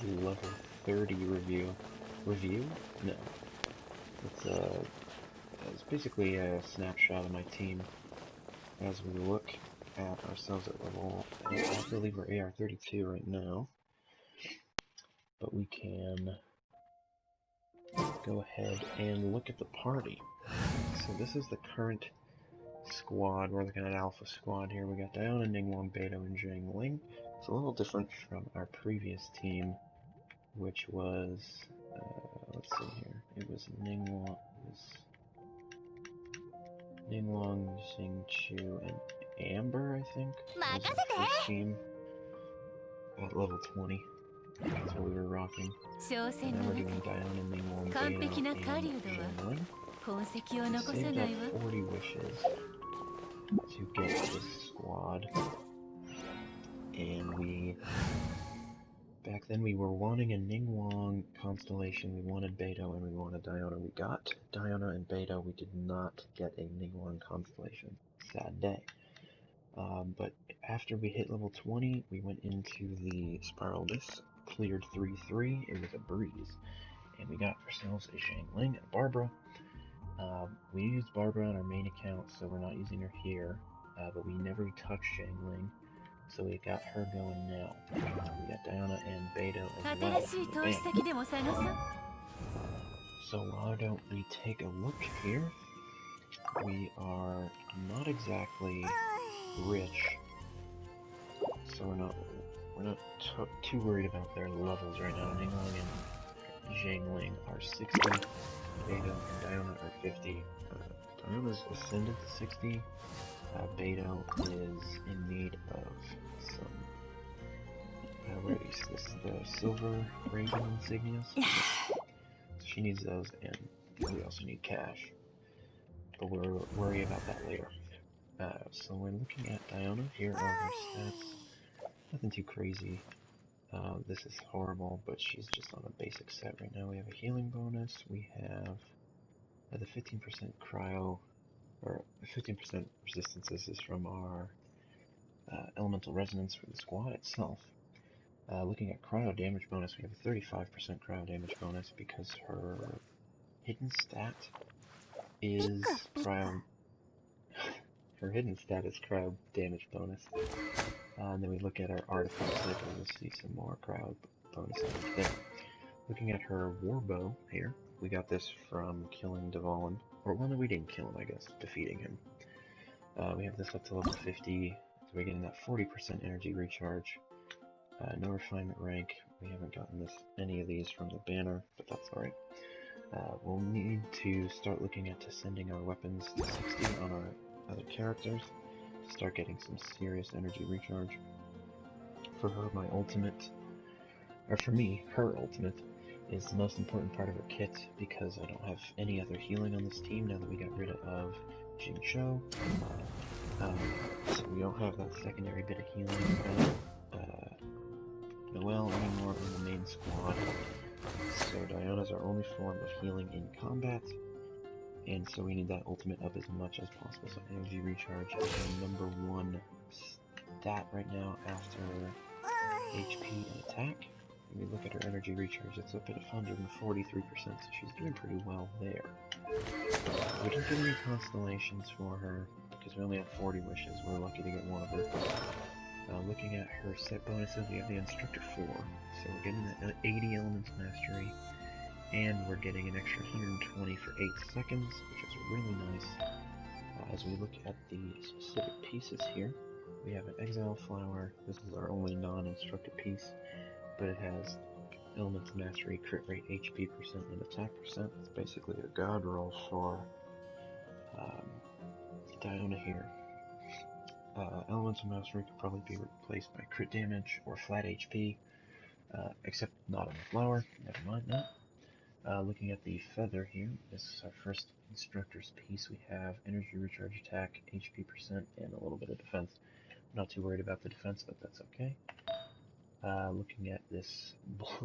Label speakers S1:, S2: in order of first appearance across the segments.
S1: level 30 review. Review? No. It's basically a snapshot of my team as we look at ourselves at level. I believe we're AR32 right now, but we can go ahead and look at the party. So this is the current squad. We're looking at Alpha Squad here. We got Diona, Ningguang, Beidou, and Zhang Ling. It's a little different from our previous team, which was, let's see here. It was Ningguang, Xingqiu, and Amber, I think. That was our first team at level 20. That's what we were rocking. And then we're doing Diona, Ningguang, Beidou, and Zhang Ling. Saved up 40 wishes to get this squad, and back then we were wanting a Ningguang constellation, we wanted Beidou, and we wanted Diona. We got Diona and Beidou, we did not get a Ningguang constellation. Sad day. But after we hit level 20, we went into the Spiral Abyss, cleared 3-3, it was a breeze, and we got ourselves a Zhang Ling and a Barbara. We used Barbara on our main account, so we're not using her here, but we never touched Zhang Ling, so we got her going now. We got Diona and Beidou as well. So why don't we take a look here? We are not exactly rich, so we're not too worried about their levels right now. Ningguang and Zhang Ling are 60. Beidou and Diona are 50. Diona's ascended to 60. Beidou is in need of some. This is the silver raven insignias. So she needs those, and we also need cash. But we'll worry about that later. So we're looking at Diona. Here are her stats. Nothing too crazy. This is horrible, but she's just on a basic set right now. We have a healing bonus. We have the 15% cryo, or 15% resistance. This is from our elemental resonance for the squad itself. Looking at cryo damage bonus, we have a 35% cryo damage bonus because her hidden stat is cryo. Her hidden stat is cryo damage bonus. And then we look at our artifact cycle, we'll see some more crowd bonuses there. Looking at her warbow here, we got this from killing Dvalin, or well, no, we didn't kill him, I guess, defeating him. We have this up to level 50, so we're getting that 40% energy recharge. No refinement rank, we haven't gotten any of these from the banner, but that's alright. We'll need to start looking at ascending our weapons to 60 on our other characters. Start getting some serious energy recharge. For her, my ultimate, or for me, her ultimate, is the most important part of her kit because I don't have any other healing on this team now that we got rid of Jing Shou. So we don't have that secondary bit of healing without Noelle anymore in the main squad. So Diona's our only form of healing in combat. And so we need that ultimate up as much as possible. So energy recharge is our number one stat right now after HP and attack. When we look at her energy recharge, it's up at 143%, so she's doing pretty well there. We didn't get any constellations for her because we only have 40 wishes. We're lucky to get one of it. Looking at her set bonuses, we have the Instructor 4, so we're getting that 80 Elements Mastery. And we're getting an extra 120 for 8 seconds, which is really nice. As we look at the specific pieces here, we have an Exile Flower. This is our only non-instructed piece, but it has Elements Mastery, crit rate, HP percent, and attack percent. It's basically a god roll for Diona here. Elements Mastery could probably be replaced by crit damage or flat HP, except not on the flower. Never mind that. Looking at the feather here, this is our first instructor's piece. We have energy recharge, attack, HP percent, and a little bit of defense. Not too worried about the defense, but that's okay. Looking at this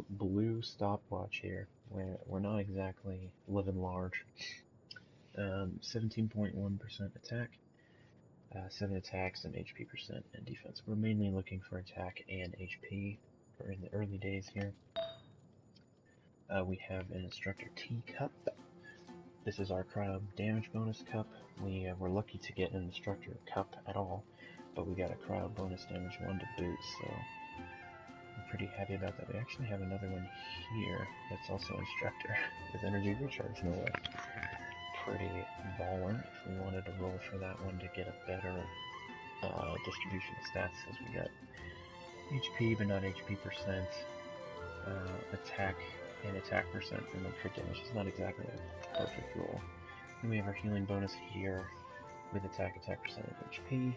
S1: blue stopwatch here, where we're not exactly living large. 17.1% attack, 7 attacks, and HP percent and defense. We're mainly looking for attack and HP we're in the early days here. We have an Instructor T cup. This is our crowd damage bonus cup. We were lucky to get an Instructor cup at all, but we got a crowd bonus damage 1 to boot, so I'm pretty happy about that. We actually have another one here that's also Instructor with energy recharge, no less. Pretty baller if we wanted to roll for that one to get a better distribution of stats, as we got HP but not HP percent, attack and attack percent, and then crit damage. It's not exactly a perfect roll. Then we have our healing bonus here with attack percent and HP.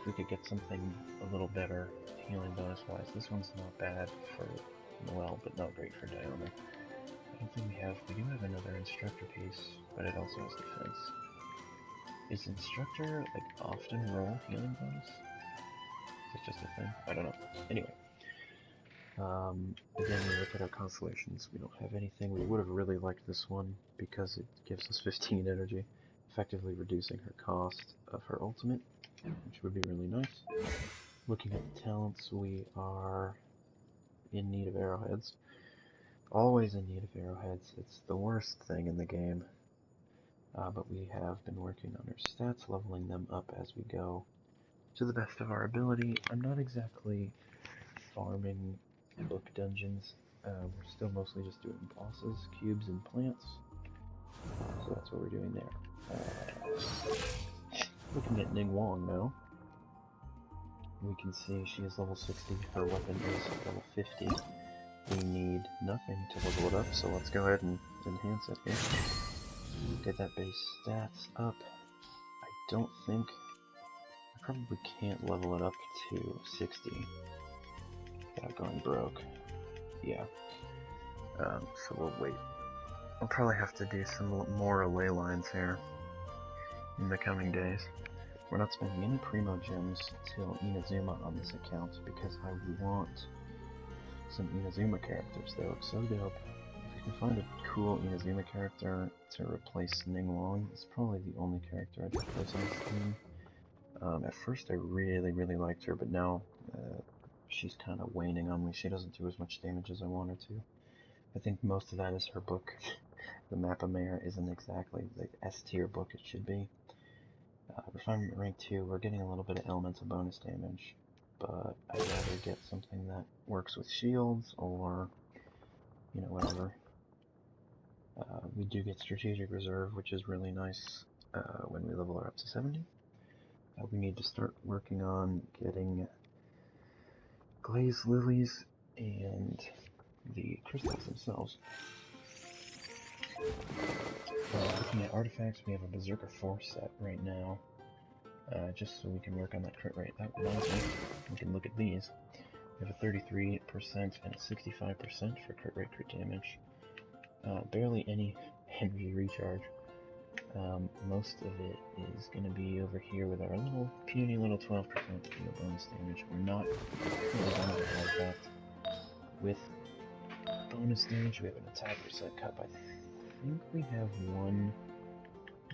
S1: If we could get something a little better healing bonus wise, this one's not bad for Noelle, but not great for Diona. I don't think we do have another Instructor piece, but it also has defense. Is Instructor, like, often roll healing bonus? Is it just a thing? I don't know. Anyway. Again, we look at our constellations. We don't have anything. We would have really liked this one because it gives us 15 energy, effectively reducing her cost of her ultimate, which would be really nice. Looking at the talents, we are in need of arrowheads. Always in need of arrowheads. It's the worst thing in the game. But we have been working on our stats, leveling them up as we go to the best of our ability. I'm not exactly farming book dungeons. We're still mostly just doing bosses, cubes, and plants. So that's what we're doing there. Looking at Ning Wong now. We can see she is level 60. Her weapon is level 50. We need nothing to level it up, so let's go ahead and enhance it here. Get that base stats up. I don't think... I probably can't level it up to 60 without going broke. Yeah. So we'll wait. I'll probably have to do some more ley lines here in the coming days. We're not spending any Primo Gems till Inazuma on this account because I want some Inazuma characters. They look so dope. If we can find a cool Inazuma character to replace Ning Wong, it's probably the only character I'd replace on this team. At first I really liked her, but now she's kind of waning on me. She doesn't do as much damage as I want her to. I think most of that is her book. The Mappa Mare isn't exactly the S-tier book it should be. Refinement rank 2, we're getting a little bit of elemental bonus damage, but I'd rather get something that works with shields or, you know, whatever. We do get Strategic Reserve, which is really nice when we level her up to 70. We need to start working on getting Glazed Lilies and the crystals themselves. Looking at artifacts, we have a Berserker 4 set right now, just so we can work on that crit rate. That reminds me, we can look at these. We have a 33% and a 65% for crit rate, crit damage. Barely any energy recharge. Most of it is going to be over here with our little puny little 12% bonus damage. We're not really done with artifact. With bonus damage, we have an attack reset cup. I think we have one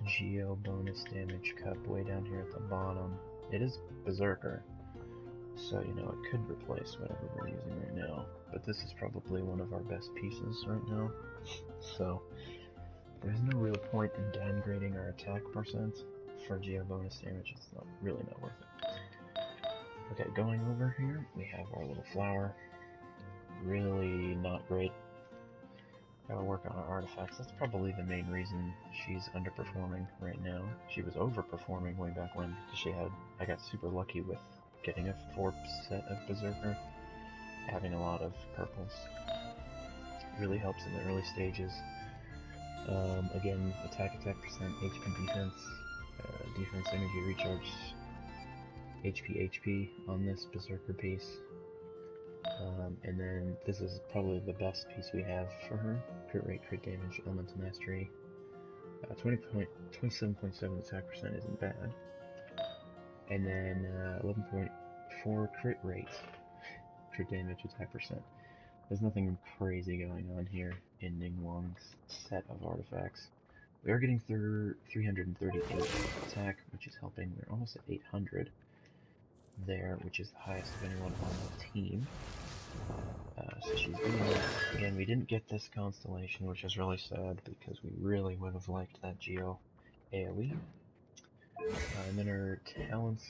S1: Geo bonus damage cup way down here at the bottom. It is Berserker, so you know it could replace whatever we're using right now. But this is probably one of our best pieces right now. So there's no real point in downgrading our attack percent for Geo bonus damage. It's really not worth it. Okay, going over here, we have our little flower. Really not great. Gotta work on our artifacts. That's probably the main reason she's underperforming right now. She was overperforming way back when because I got super lucky with getting a 4 set of Berserker. Having a lot of purples really helps in the early stages. Again, attack percent, HP defense, defense energy recharge, HP on this Berserker piece. And then this is probably the best piece we have for her. Crit rate, crit damage, elemental mastery. 27.7 attack percent isn't bad. And then 11.4 crit rate, crit damage, attack percent. There's nothing crazy going on here in Ning Wong's set of artifacts. We are getting through 338 attack, which is helping. We're almost at 800 there, which is the highest of anyone on the team. So she's doing that. Again, we didn't get this constellation, which is really sad because we really would have liked that Geo AoE. And then her talents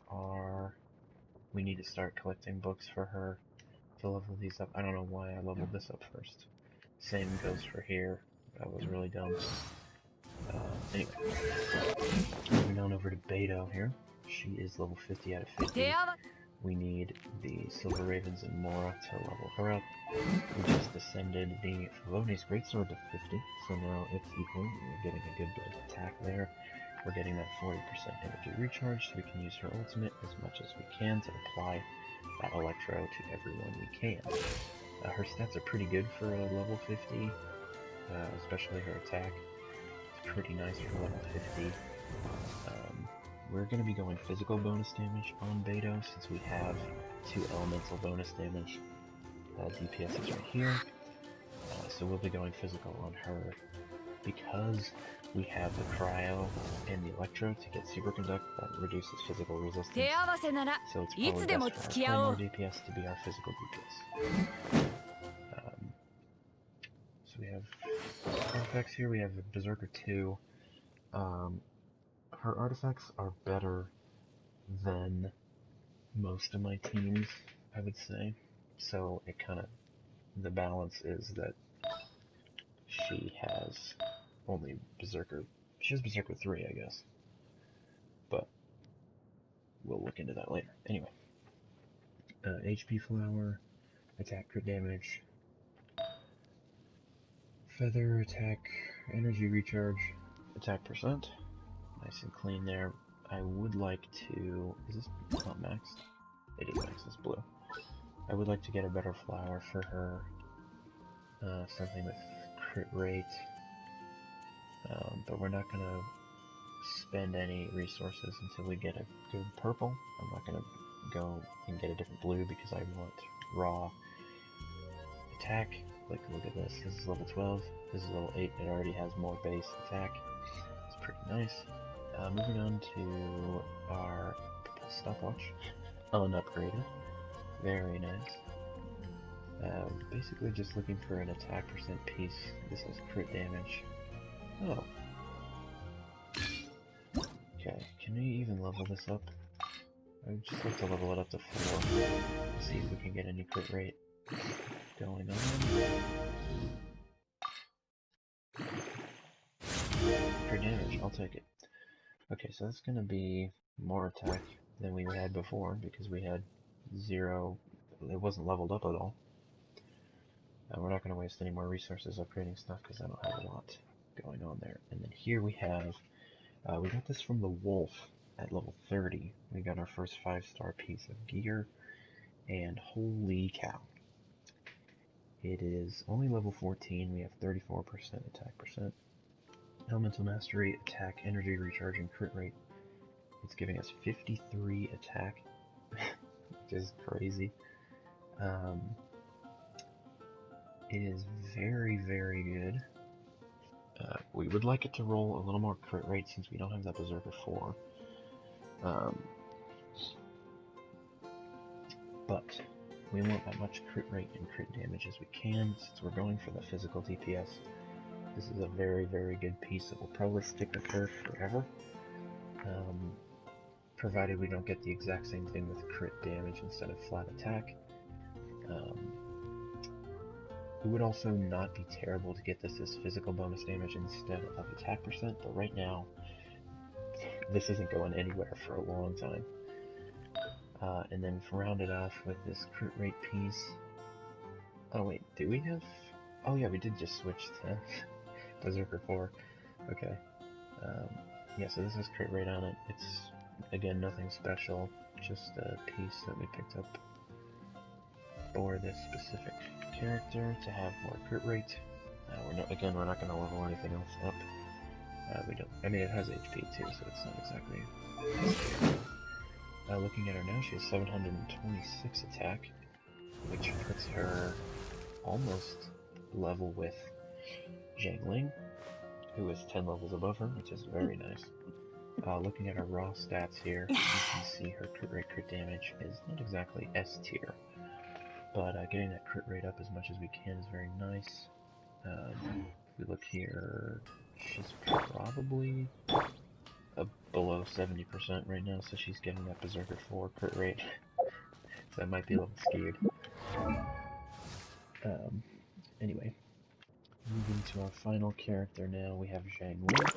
S1: are... We need to start collecting books for her to level these up. I don't know why I leveled this up first. Same goes for here. That was really dumb. Anyway. Moving on over to Beto here. She is level 50 out of 50. We need the Silver Ravens and Mora to level her up. We just ascended the Favoni's Greatsword to 50, so now it's equal. We're getting a good bit of attack there. We're getting that 40% energy recharge, so we can use her ultimate as much as we can to apply that Electro to everyone we can. Her stats are pretty good for a level 50, especially her attack. It's pretty nice for level 50. We're going to be going physical bonus damage on Beto since we have 2 elemental bonus damage DPS is right here. So we'll be going physical on her because we have the Cryo and the Electro to get Superconduct that reduces physical resistance. So it's probably best for our Claymore DPS to be our physical DPS. So we have artifacts here. We have Berserker 2. Her artifacts are better than most of my teams, I would say. So it kind of, the balance is that she has only Berserker, she has Berserker 3, I guess. But we'll look into that later. Anyway, HP Flower, attack crit damage, feather, attack, energy recharge, attack percent. Nice and clean there. I would like to... Is this not maxed? It is maxed, it's blue. I would like to get a better flower for her. Something with crit rate. But we're not going to spend any resources until we get a good purple. I'm not going to go and get a different blue because I want raw attack. Like, look at this. This is level 12. This is level 8. It already has more base attack. It's pretty nice. Moving on to our stopwatch, unupgraded, very nice. Basically just looking for an attack percent piece. This has crit damage. Oh. Okay, can we even level this up? I would just like to level it up to 4. See if we can get any crit rate going on. Crit damage, I'll take it. Okay, so that's going to be more attack than we had before, because we had 0, it wasn't leveled up at all. We're not going to waste any more resources upgrading stuff, because I don't have a lot going on there. And then here we have, we got this from the Wolf at level 30. We got our first 5-star piece of gear, and holy cow. It is only level 14, we have 34% attack percent. Elemental Mastery, attack, energy recharge, and crit rate. It's giving us 53 attack, which is crazy. It is very, very good. We would like it to roll a little more crit rate since we don't have that Berserker 4. But we want that much crit rate and crit damage as we can since we're going for the physical DPS. This is a very, very good piece that will probably stick with her forever. Provided we don't get the exact same thing with crit damage instead of flat attack. It would also not be terrible to get this as physical bonus damage instead of attack percent, but right now, this isn't going anywhere for a long time. And then round it off with this crit rate piece. Oh wait, do we have... Oh yeah, we did just switch to Berserker 4. Okay. Yeah, so this has crit rate on it. It's, again, nothing special. Just a piece that we picked up for this specific character to have more crit rate. We're not going to level anything else up. We don't. I mean, it has HP too, so it's not exactly. Looking at her now, she has 726 attack, which puts her almost level with Zhangling, who is 10 levels above her, which is very nice. Looking at her raw stats here, you can see her crit rate, crit damage is not exactly S tier. but getting that crit rate up as much as we can is very nice. If we look here, she's probably below 70% right now, so she's getting that Berserker 4 crit rate. So that might be a little skewed. Anyway, moving to our final character now, we have Zhang Ling.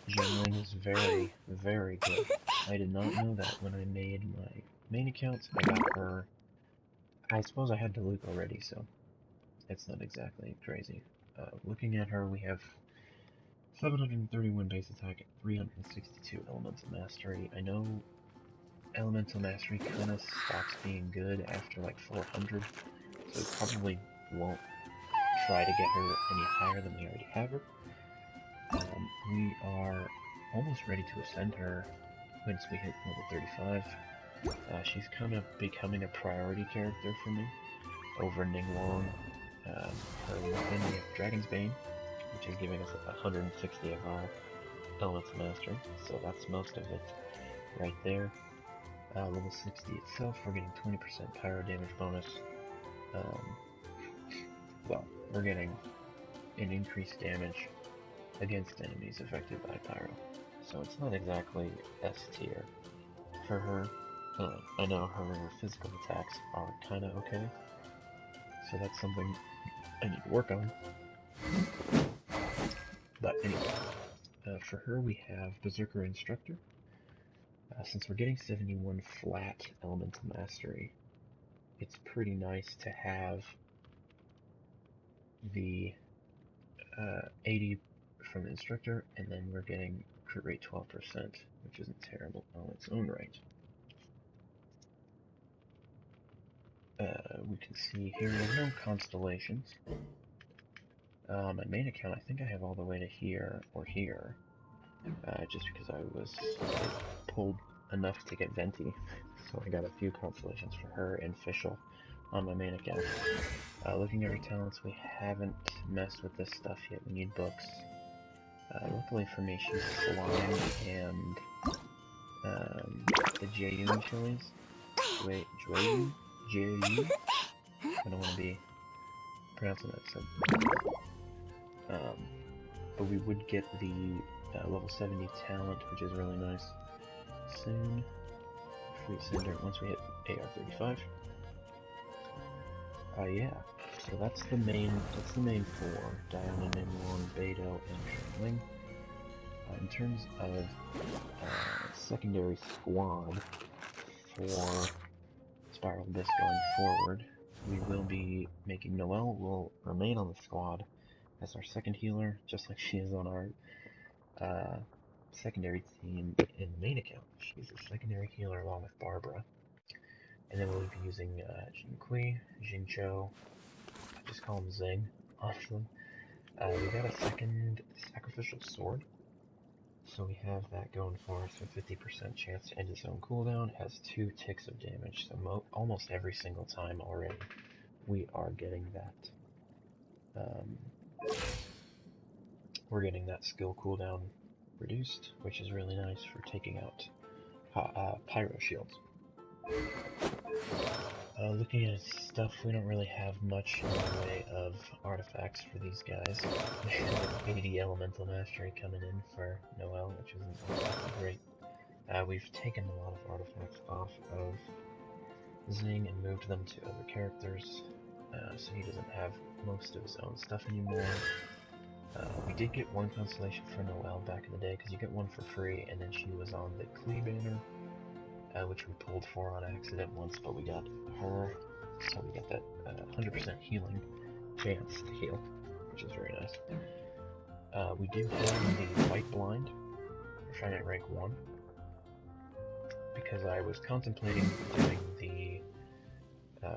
S1: Zhang Ling is very, very good. I did not know that when I made my main account. I got her. I suppose I had to loot already, so it's not exactly crazy. Looking at her, we have 731 base attack, 362 elemental mastery. I know elemental mastery kind of stops being good after like 400, so we probably won't try to get her any higher than we already have her. We are almost ready to ascend her once we hit level 35. She's kind of becoming a priority character for me over Ningguang. Her weapon, we have Dragon's Bane, which is giving us 160 of our elemental mastery, so that's most of it right there. Level 60 itself, we're getting 20% pyro damage bonus. Well, we're getting an increased damage against enemies affected by pyro, so it's not exactly S tier for her. I know her physical attacks are kinda okay, so that's something I need to work on. But anyway, for her we have Berserker Instructor. Since we're getting 71 flat elemental mastery, it's pretty nice to have the 80 from the instructor, and then we're getting crit rate 12%, which isn't terrible on its own right. We can see here we have no constellations. My main account, I think I have all the way to here or here, just because I was pulled enough to get Venti, so I got a few constellations for her and Fischl on my main account. Looking at her talents, we haven't messed with this stuff yet. We need books. Luckily for me, she's Slime and the Jayun chilies. Jayun? Jayun? I don't want to be pronouncing that so. But we would get the level 70 talent, which is really nice. Soon, free Cinder once we hit AR35. Yeah, so that's the main four: Diana, Ningguang, Beidou, and Zhang. In terms of secondary squad for Spiral Abyss going forward, we will be making Noelle will remain on the squad as our second healer, just like she is on our secondary team in the main account. She's a secondary healer along with Barbara. And then we'll be using Jinkui, Jinzhou, I just call him Zing, honestly. We got a second sacrificial sword, so we have that going for us, a 50% chance to end its own cooldown. It has 2 ticks of damage, so almost every single time already we are getting that. We're getting that skill cooldown reduced, which is really nice for taking out pyro shields. Looking at stuff, we don't really have much in the way of artifacts for these guys. We have 80 elemental mastery coming in for Noelle, which isn't exactly great. We've taken a lot of artifacts off of Zing and moved them to other characters, so he doesn't have most of his own stuff anymore. We did get 1 constellation for Noelle back in the day, because you get 1 for free, and then she was on the Klee banner, which we pulled for on accident once, but we got her, so we got that 100% healing chance to heal, which is very nice. We do have the White Blind. We're trying at rank 1, because I was contemplating doing the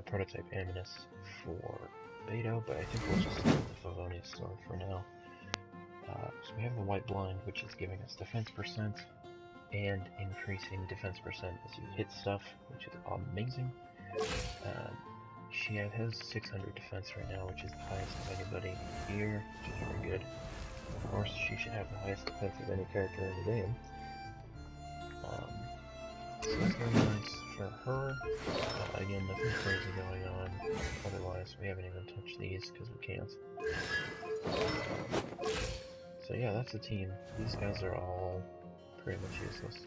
S1: prototype Aminus for Beidou, but I think we'll just stick with the Favonius Sword for now. So we have the White Blind, which is giving us defense percent and increasing defense percent as you hit stuff, which is amazing. She has 600 defense right now, which is the highest of anybody here, which is very good. Of course, she should have the highest defense of any character in the game. So that's really nice for her. Again, nothing crazy going on. Otherwise, we haven't even touched these because we can't. So yeah, that's the team. These guys are all pretty much useless.